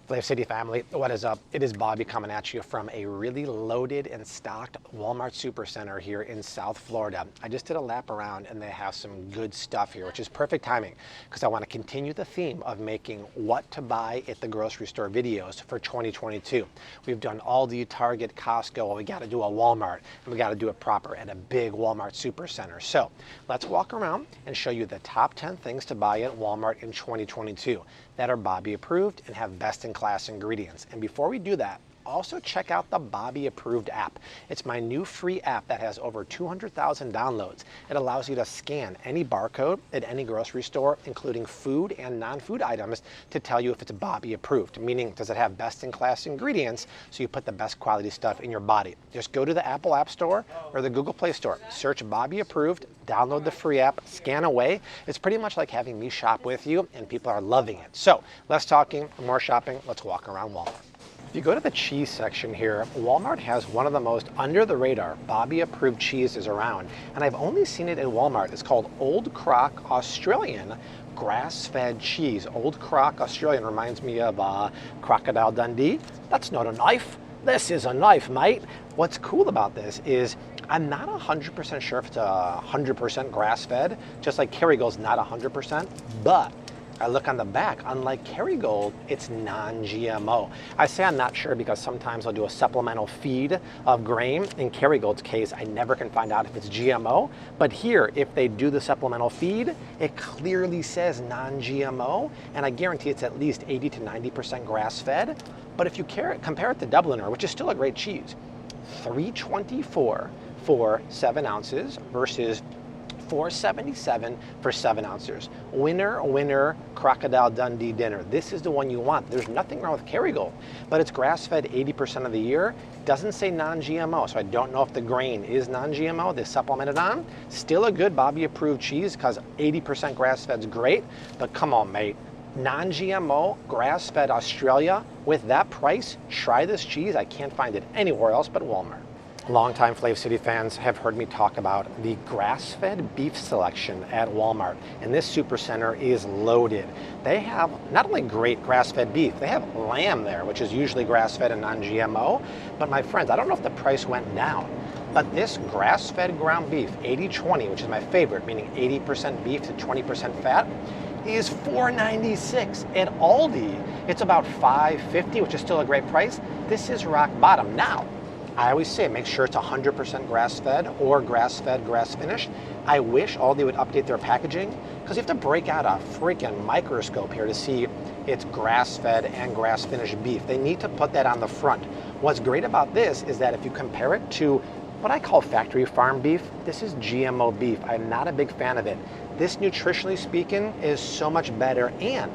Flav City family, what is up? It is Bobby coming at you from a really loaded and stocked Walmart Supercenter here in South Florida. I just did a lap around and they have some good stuff here, which is perfect timing because I want to continue the theme of making what to buy at the grocery store videos for 2022. We've done Aldi, Target, Costco. Well, we got to do a Walmart and we got to do it proper at a big Walmart Supercenter. So let's walk around and show you the top 10 things to buy at Walmart in 2022 that are Bobby approved and have best-in-class ingredients. And before we do that, also check out the Bobby approved app. It's my new free app that has over 200,000 downloads. It allows you to scan any barcode at any grocery store, including food and non-food items, to tell you if it's Bobby approved, meaning does it have best-in-class ingredients so you put the best quality stuff in your body. Just go to the Apple App Store or the Google Play Store, search Bobby approved, download the free app, scan away. It's pretty much like having me shop with you, and people are loving it. So less talking, more shopping. Let's walk around Walmart. If you go to the cheese section here, Walmart has one of the most under the radar Bobby approved cheeses around, and I've only seen it in Walmart. It's called Old Croc Australian Grass-Fed Cheese. Old Croc Australian reminds me of Crocodile Dundee. That's not a knife. This is a knife, mate. What's cool about this is I'm not 100% sure if it's 100% grass-fed, just like Kerrygold's not 100%, but I look on the back, unlike Kerrygold, it's non-GMO. I say I'm not sure because sometimes I'll do a supplemental feed of grain. In Kerrygold's case, I never can find out if it's GMO, but here, if they do the supplemental feed, it clearly says non-GMO, and I guarantee it's at least 80 to 90% grass-fed. But if you compare it to Dubliner, which is still a great cheese, $3.24 for 7 ounces versus $4.77 for 7 ounces. Winner, winner, Crocodile Dundee dinner. This is the one you want. There's nothing wrong with Kerrygold, but it's grass-fed 80% of the year. Doesn't say non-GMO, so I don't know if the grain is non-GMO. They supplemented on. Still a good Bobby-approved cheese because 80% grass-fed's great, but come on, mate. Non-GMO, grass-fed Australia, with that price, try this cheese. I can't find it anywhere else but Walmart. Longtime Flav City fans have heard me talk about the grass-fed beef selection at Walmart, and this supercenter is loaded. They have not only great grass-fed beef, they have lamb there, which is usually grass-fed and non-GMO, but my friends, I don't know if the price went down, but this grass-fed ground beef, 80-20, which is my favorite, meaning 80% beef to 20% fat, is $4.96 at Aldi. It's about $5.50, which is still a great price. This is rock bottom. Now, I always say make sure it's 100% grass-fed or grass-fed, grass-finished. I wish Aldi would update their packaging because you have to break out a freaking microscope here to see it's grass-fed and grass-finished beef. They need to put that on the front. What's great about this is that if you compare it to what I call factory farm beef, this is GMO beef. I'm not a big fan of it. This, nutritionally speaking, is so much better, and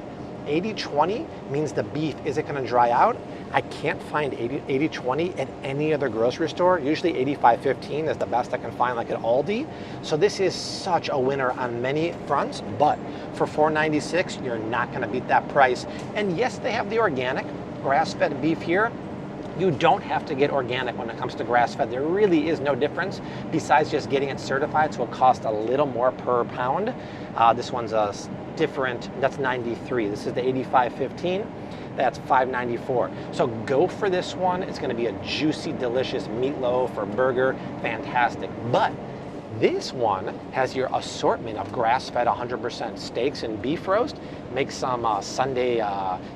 80-20 means the beef isn't going to dry out. I can't find 80-20 at any other grocery store. Usually 85-15 is the best I can find, like at Aldi. So this is such a winner on many fronts, but for $4.96, you're not going to beat that price. And yes, they have the organic grass-fed beef here. You don't have to get organic when it comes to grass-fed. There really is no difference besides just getting it certified, so it costs a little more per pound. This one's a different, that's 93. This is the 85-15. That's $5.94. So go for this one. It's going to be a juicy, delicious meatloaf or burger. Fantastic. But this one has your assortment of grass-fed 100% steaks and beef roast. Make some Sunday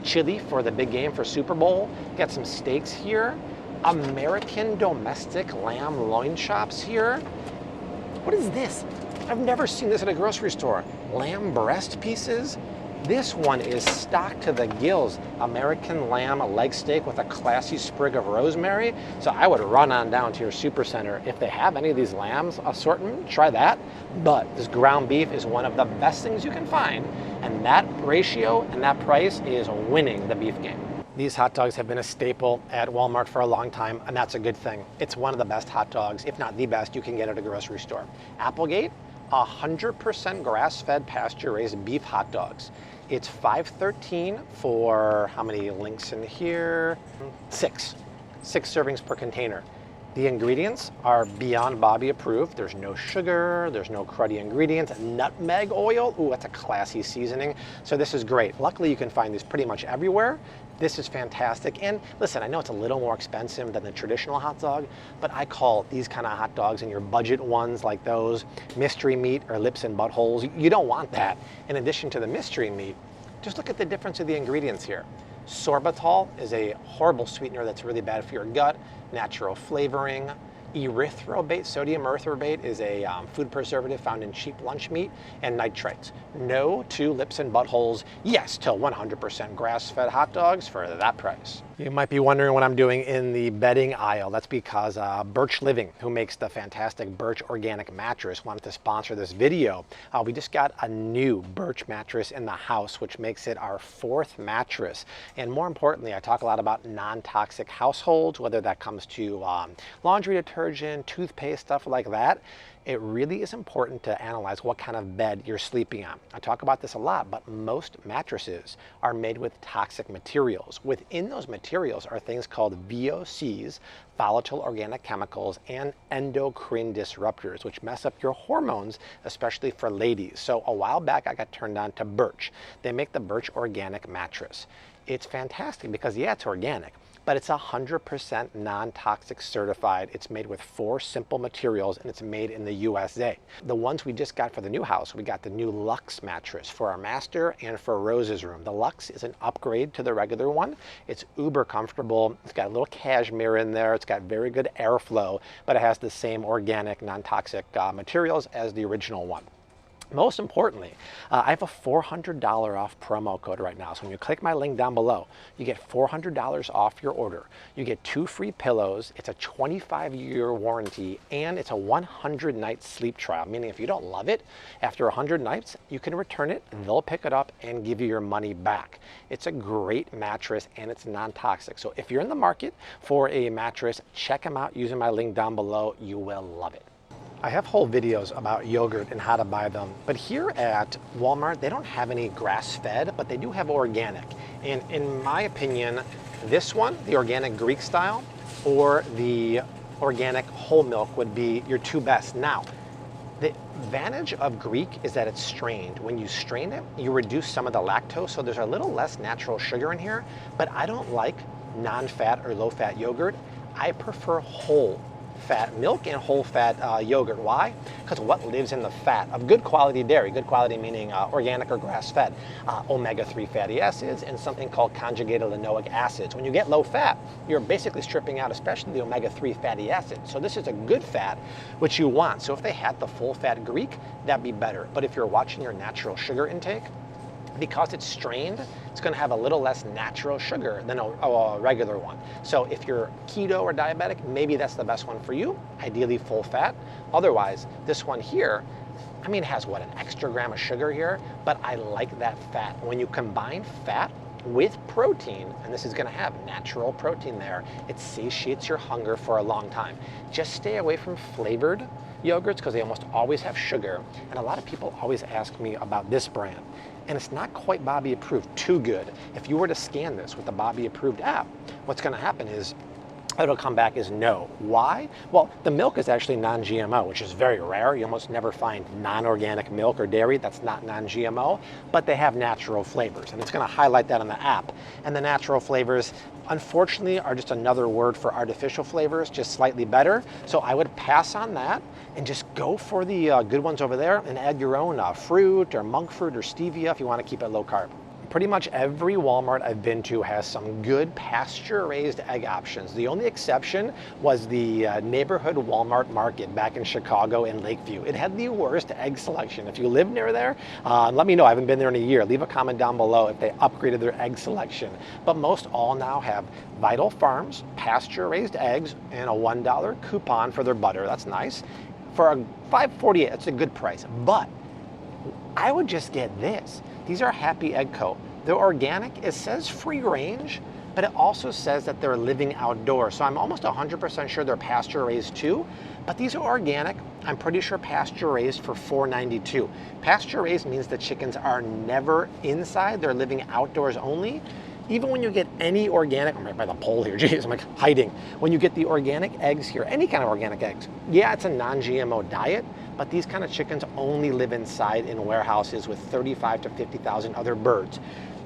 chili for the big game for Super Bowl. Get some steaks here. American domestic lamb loin chops here. What is this? I've never seen this at a grocery store. Lamb breast pieces. This one is stocked to the gills. American lamb leg steak with a classy sprig of rosemary. So I would run on down to your supercenter. If they have any of these lambs assortment, try that. But this ground beef is one of the best things you can find. And that ratio and that price is winning the beef game. These hot dogs have been a staple at Walmart for a long time, and that's a good thing. It's one of the best hot dogs, if not the best, you can get at a grocery store. Applegate, 100% grass-fed pasture-raised beef hot dogs. It's $5.13 for, how many links in here? 6 servings per container. The ingredients are beyond Bobby approved. There's no sugar, there's no cruddy ingredients. Nutmeg oil, ooh, that's a classy seasoning. So this is great. Luckily, you can find these pretty much everywhere. This is fantastic. And listen, I know it's a little more expensive than the traditional hot dog, but I call these kind of hot dogs and your budget ones like those mystery meat or lips and buttholes. You don't want that. In addition to the mystery meat, just look at the difference of the ingredients here. Sorbitol is a horrible sweetener that's really bad for your gut. Natural flavoring. Erythrobate, sodium erythrobate, is a food preservative found in cheap lunch meat, and nitrates. No to lips and buttholes, yes to 100% grass-fed hot dogs for that price. You might be wondering what I'm doing in the bedding aisle. That's because Birch Living, who makes the fantastic Birch organic mattress, wanted to sponsor this video. We just got a new Birch mattress in the house, which makes it our 4th mattress. And more importantly, I talk a lot about non-toxic households, whether that comes to laundry detergent, toothpaste, stuff like that. It really is important to analyze what kind of bed you're sleeping on. I talk about this a lot, but most mattresses are made with toxic materials. Within those materials are things called VOCs, volatile organic chemicals, and endocrine disruptors, which mess up your hormones, especially for ladies. So a while back, I got turned on to Birch. They make the Birch organic mattress. It's fantastic because, yeah, it's organic, but it's 100% non-toxic certified. It's made with 4 simple materials, and it's made in the USA. The ones we just got for the new house, we got the new Luxe mattress for our master and for Rose's room. The Luxe is an upgrade to the regular one. It's uber comfortable. It's got a little cashmere in there. It's got very good airflow, but it has the same organic, non-toxic materials as the original one. Most importantly, I have a $400 off promo code right now. So when you click my link down below, you get $400 off your order. You get 2 free pillows. It's a 25-year warranty, and it's a 100-night sleep trial, meaning if you don't love it, after 100 nights, you can return it, they'll pick it up and give you your money back. It's a great mattress, and it's non-toxic. So if you're in the market for a mattress, check them out using my link down below. You will love it. I have whole videos about yogurt and how to buy them, but here at Walmart, they don't have any grass-fed, but they do have organic. And in my opinion, this one, the organic Greek style, or the organic whole milk would be your 2 best. Now, the advantage of Greek is that it's strained. When you strain it, you reduce some of the lactose, so there's a little less natural sugar in here, but I don't like non-fat or low-fat yogurt. I prefer whole fat milk and whole fat yogurt. Why? Because what lives in the fat of good quality dairy, good quality meaning organic or grass-fed, omega-3 fatty acids and something called conjugated linoleic acids. When you get low fat, you're basically stripping out especially the omega-3 fatty acids. So this is a good fat, which you want. So if they had the full fat Greek, that'd be better. But if you're watching your natural sugar intake, because it's strained, it's going to have a little less natural sugar than a regular one. So if you're keto or diabetic, maybe that's the best one for you, ideally full fat. Otherwise, this one here, I mean, it has what, an extra gram of sugar here, but I like that fat. When you combine fat with protein, and this is going to have natural protein there, it satiates your hunger for a long time. Just stay away from flavored yogurts because they almost always have sugar. And a lot of people always ask me about this brand. And it's not quite Bobby approved, too good. If you were to scan this with the Bobby approved app, what's going to happen is it'll come back as no. Why? Well, the milk is actually non-GMO, which is very rare. You almost never find non-organic milk or dairy that's not non-GMO, but they have natural flavors, and it's going to highlight that on the app. And the natural flavors, unfortunately, are just another word for artificial flavors, just slightly better. So I would pass on that and just go for the good ones over there and add your own fruit or monk fruit or stevia if you want to keep it low carb. Pretty much every Walmart I've been to has some good pasture-raised egg options. The only exception was the neighborhood Walmart market back in Chicago and Lakeview. It had the worst egg selection. If you live near there, let me know. I haven't been there in a year. Leave a comment down below if they upgraded their egg selection. But most all now have Vital Farms pasture-raised eggs and a $1 coupon for their butter. That's nice. For a $5.48, that's a good price. But I would just get this. These are Happy Egg Co. They're organic. It says free range, but it also says that they're living outdoors. So I'm almost 100% sure they're pasture raised too, but these are organic. I'm pretty sure pasture raised for $4.92. Pasture raised means the chickens are never inside. They're living outdoors only. Even when you get any organic, I'm right by the pole here, geez, I'm like hiding. When you get the organic eggs here, any kind of organic eggs, yeah, it's a non-GMO diet, but these kind of chickens only live inside in warehouses with 35 to 50,000 other birds.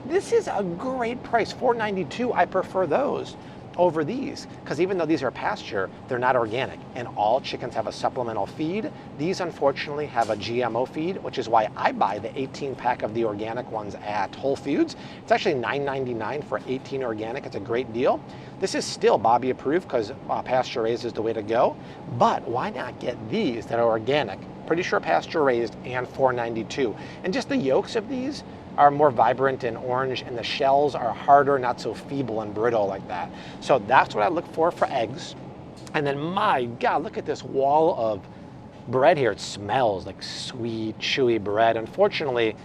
This is a great price, $4.92. I prefer those over these, because even though these are pasture, they're not organic, and all chickens have a supplemental feed. These unfortunately have a GMO feed, which is why I buy the 18 pack of the organic ones at Whole Foods. It's actually $9.99 for 18 organic. It's a great deal. This is still Bobby approved because pasture raised is the way to go, but why not get these that are organic, pretty sure pasture raised, and $4.92. And just the yolks of these are more vibrant and orange, and the shells are harder, not so feeble and brittle like that. So that's what I look for eggs. And then my God, look at this wall of bread here. It smells like sweet, chewy bread. Unfortunately,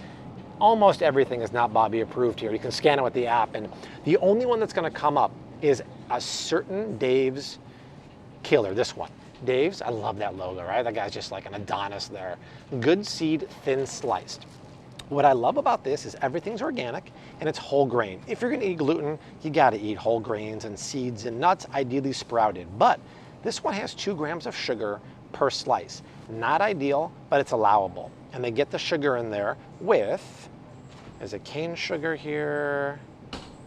almost everything is not Bobby approved here. You can scan it with the app, and the only one that's gonna come up is a certain Dave's Killer, this one. Dave's, I love that logo, right? That guy's just like an Adonis there. Good seed, thin sliced. What I love about this is everything's organic and it's whole grain. If you're gonna eat gluten, you gotta eat whole grains and seeds and nuts, ideally sprouted. But this one has 2 grams of sugar per slice. Not ideal, but it's allowable. And they get the sugar in there with, is it cane sugar here?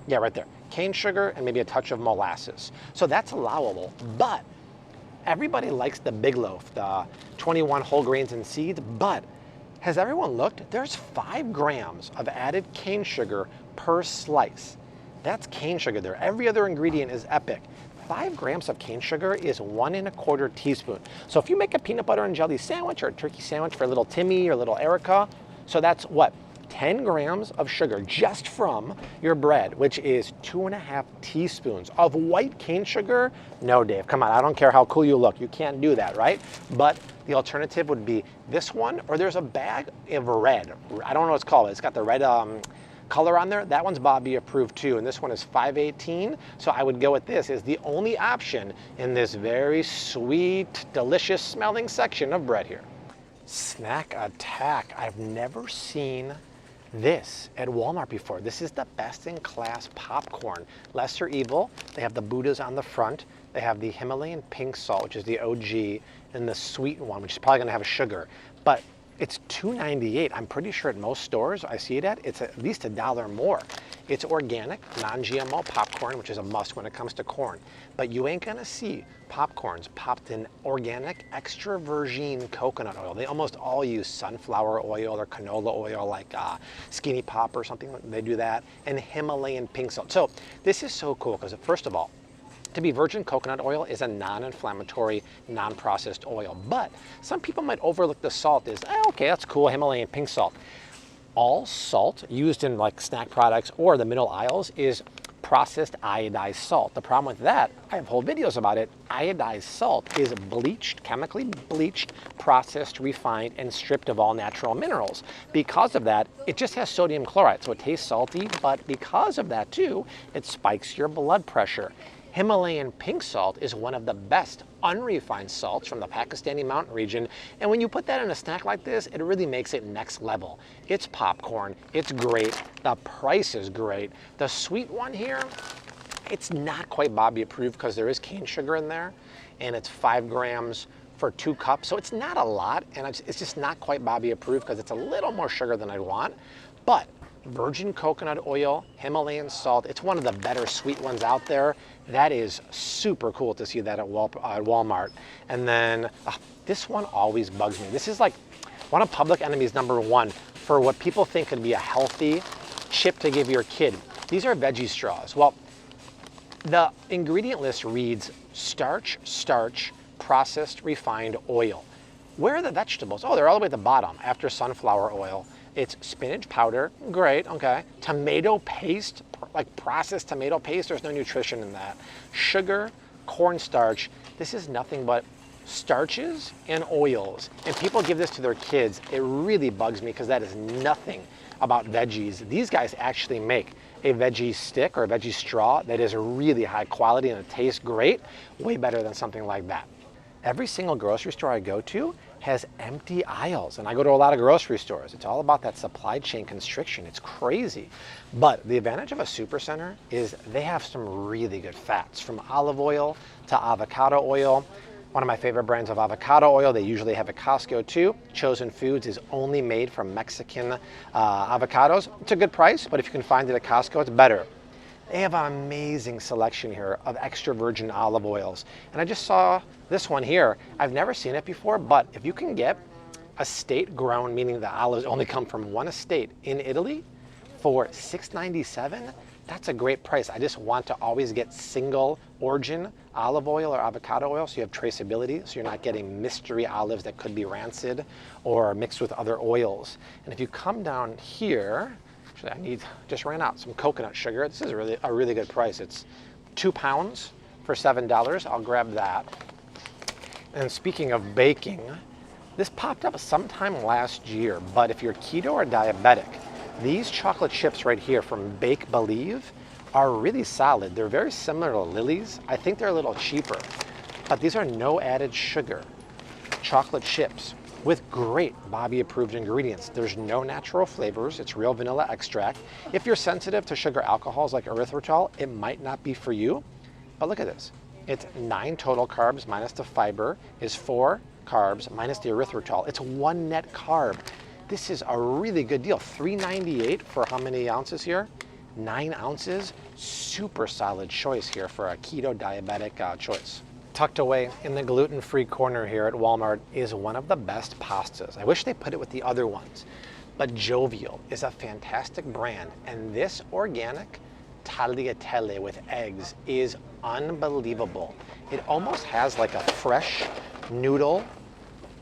Yeah, right there. Cane sugar and maybe a touch of molasses. So that's allowable, but everybody likes the big loaf, the 21 whole grains and seeds, but has everyone looked? There's 5 grams of added cane sugar per slice. That's cane sugar there. Every other ingredient is epic. 5 grams of cane sugar is 1 1/4 teaspoon. So if you make a peanut butter and jelly sandwich or a turkey sandwich for little Timmy or little Erica, so that's what? 10 grams of sugar just from your bread, which is 2.5 teaspoons of white cane sugar. No, Dave, come on, I don't care how cool you look. You can't do that, right? But the alternative would be this one, or there's a bag of red. I don't know what it's called. It's got the red color on there. That one's Bobby approved too, and this one is $5.18. So I would go with this as the only option in this very sweet, delicious smelling section of bread here. Snack attack. I've never seen this at Walmart before. This is the best in class popcorn. Lesser evil. They have the Buddhas on the front. They have the Himalayan pink salt, which is the OG, and the sweet one, which is probably gonna have sugar. But it's $2.98. I'm pretty sure at most stores I see it at, it's at least $1 more. It's organic, non-GMO popcorn, which is a must when it comes to corn. But you ain't gonna see popcorns popped in organic extra virgin coconut oil. They almost all use sunflower oil or canola oil, like Skinny Pop or something. They do that, and Himalayan pink salt. So this is so cool because first of all, to be virgin coconut oil is a non-inflammatory, non-processed oil. But some people might overlook the salt as, okay, that's cool, Himalayan pink salt. All salt used in like snack products or the middle aisles is processed iodized salt. The problem with that, I have whole videos about it, iodized salt is bleached, chemically bleached, processed, refined, and stripped of all natural minerals. Because of that, it just has sodium chloride, so it tastes salty, but because of that too, it spikes your blood pressure. Himalayan pink salt is one of the best unrefined salts from the Pakistani mountain region, and when you put that in a snack like this, it really makes it next level. It's popcorn, it's great, the price is great. The sweet one here, it's not quite Bobby approved because there is cane sugar in there, and it's 5 grams for 2 cups, so it's not a lot, and it's just not quite Bobby approved because it's a little more sugar than I want. But virgin coconut oil, Himalayan salt, it's one of the better sweet ones out there. That is super cool to see that at Walmart. And then this one always bugs me. This is like one of Public Enemy's #1 for what people think could be a healthy chip to give your kid. These are veggie straws. Well, the ingredient list reads starch, processed refined oil. Where are the vegetables? Oh, they're all the way at the bottom after sunflower oil. It's spinach powder, great, okay. Tomato paste, like processed tomato paste, there's no nutrition in that. Sugar, cornstarch, this is nothing but starches and oils. And people give this to their kids. It really bugs me because that is nothing about veggies. These guys actually make a veggie stick or a veggie straw that is really high quality and it tastes great, way better than something like that. Every single grocery store I go to, has empty aisles. And I go to a lot of grocery stores. It's all about that supply chain constriction. It's crazy. But the advantage of a supercenter is they have some really good fats, from olive oil to avocado oil. One of my favorite brands of avocado oil, they usually have at Costco too. Chosen Foods is only made from Mexican avocados. It's a good price, but if you can find it at Costco, it's better. They have an amazing selection here of extra virgin olive oils. And I just saw this one here. I've never seen it before, but if you can get estate grown, meaning the olives only come from one estate in Italy, for $6.97, that's a great price. I just want to always get single origin olive oil or avocado oil so you have traceability, so you're not getting mystery olives that could be rancid or mixed with other oils. And if you come down here, actually just ran out some coconut sugar. This is a really good price. It's 2 pounds for $7. I'll grab that. And speaking of baking, this popped up sometime last year, but if you're keto or diabetic, these chocolate chips right here from Bake Believe are really solid. They're very similar to Lily's. I think they're a little cheaper, but these are no added sugar chocolate chips with great Bobby approved ingredients. There's no natural flavors. It's real vanilla extract. If you're sensitive to sugar alcohols like erythritol, it might not be for you, but look at this. It's 9 total carbs minus the fiber is 4 carbs minus the erythritol. It's 1 net carb. This is a really good deal. $3.98 for how many ounces here? 9 ounces. Super solid choice here for a keto diabetic choice. Tucked away in the gluten-free corner here at Walmart is one of the best pastas. I wish they put it with the other ones, but Jovial is a fantastic brand, and this organic tagliatelle with eggs is unbelievable. It almost has like a fresh noodle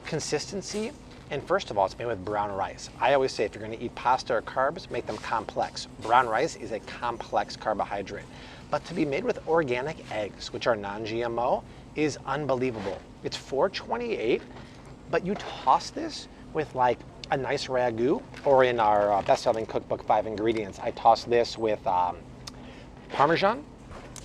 consistency. And first of all, it's made with brown rice. I always say if you're going to eat pasta or carbs, make them complex. Brown rice is a complex carbohydrate. But to be made with organic eggs, which are non-GMO, is unbelievable. It's $4.28, but you toss this with like a nice ragu, or in our best-selling cookbook, 5 ingredients, I toss this with Parmesan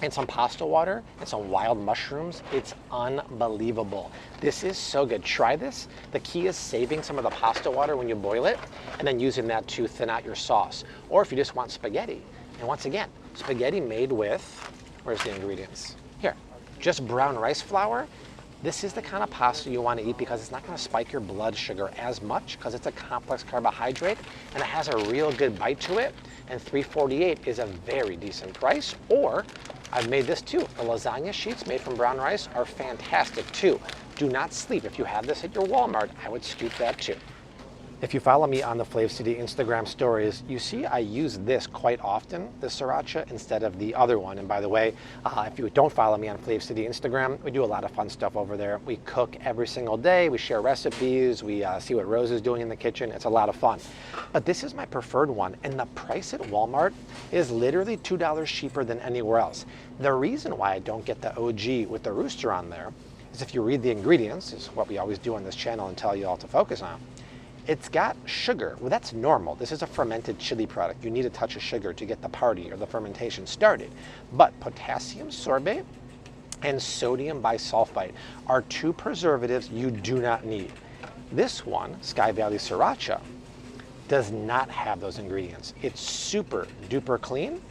and some pasta water and some wild mushrooms. It's unbelievable. This is so good. Try this. The key is saving some of the pasta water when you boil it and then using that to thin out your sauce. Or if you just want spaghetti. And once again, spaghetti made with, where's the ingredients? Here, just brown rice flour. This is the kind of pasta you want to eat because it's not going to spike your blood sugar as much because it's a complex carbohydrate and it has a real good bite to it. And $3.48 is a very decent price. Or I've made this too. The lasagna sheets made from brown rice are fantastic too. Do not sleep. If you have this at your Walmart, I would scoop that too. If you follow me on the Flav City Instagram stories, you see I use this quite often, the Sriracha, instead of the other one. And by the way, if you don't follow me on Flav City Instagram, we do a lot of fun stuff over there. We cook every single day. We share recipes. We see what Rose is doing in the kitchen. It's a lot of fun. But this is my preferred one. And the price at Walmart is literally $2 cheaper than anywhere else. The reason why I don't get the OG with the rooster on there is if you read the ingredients, is what we always do on this channel and tell you all to focus on. It's got sugar. Well, that's normal. This is a fermented chili product. You need a touch of sugar to get the party or the fermentation started. But potassium sorbate and sodium bisulfite are 2 preservatives you do not need. This one, Sky Valley Sriracha, does not have those ingredients. It's super duper clean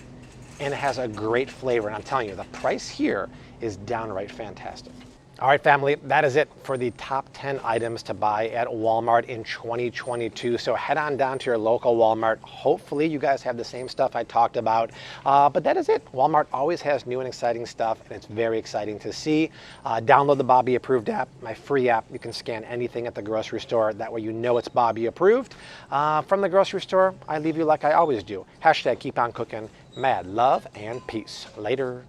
and it has a great flavor. And I'm telling you, the price here is downright fantastic. All right, family, that is it for the top 10 items to buy at Walmart in 2022. So head on down to your local Walmart. Hopefully you guys have the same stuff I talked about, but that is it. Walmart always has new and exciting stuff, and it's very exciting to see. Download the Bobby Approved app, my free app. You can scan anything at the grocery store. That way you know it's Bobby Approved. From the grocery store, I leave you like I always do. # keep on cooking. Mad love and peace. Later.